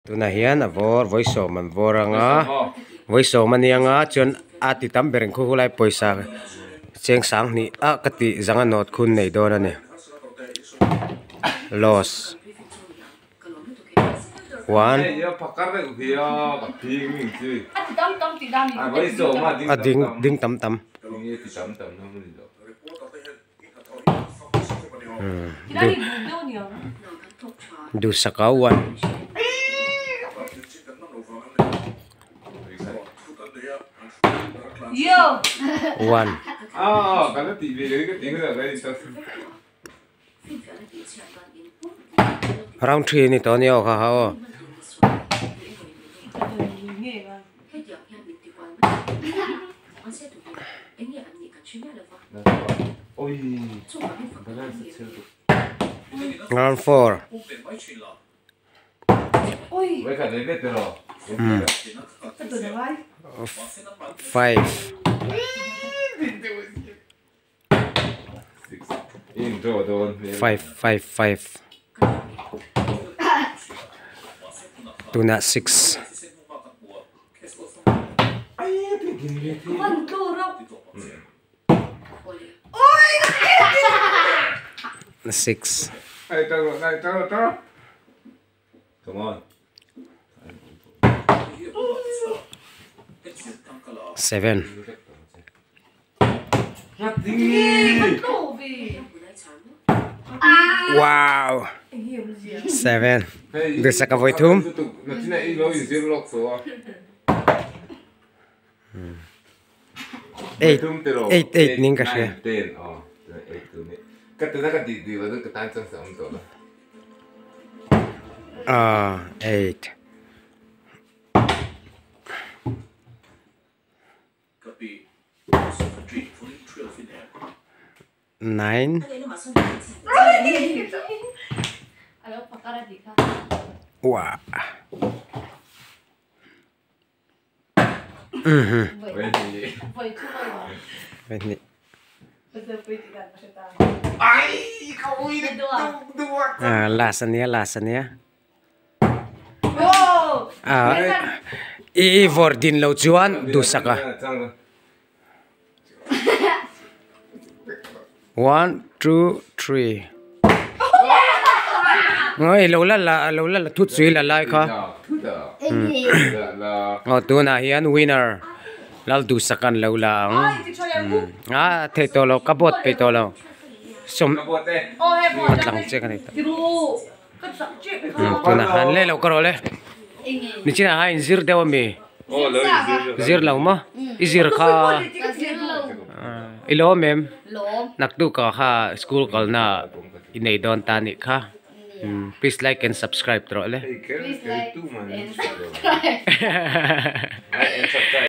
tuna hian a vor voi sawm an vor anga voi sawm ani anga chuan ati tam bereng khu hulai poisa cheng sang ni a kati zanga not khun nei dor ani loss 1 a ding tam tam du saka 1 1 round 3 ni to ni o kha ha o round 4 5 5 tuna 6 6 Come on. 7 wow 7 được saka voi thum 8 ning ka she ah 8 9 wow 20 last ania i vor din lo chuan du saka 1 2 3 ngoi lo la thut sui la lai kha tu na hian winner lal du sakan lo lang the to lo kabot pe to lo som matlang che kan ita tu na han le lo karo le ni china hain zir dewa me zir lo ma izir kha ilo mem naktu ka kha school kal na inei don ta ni kha please like and subscribe tro le Please like and subscribe.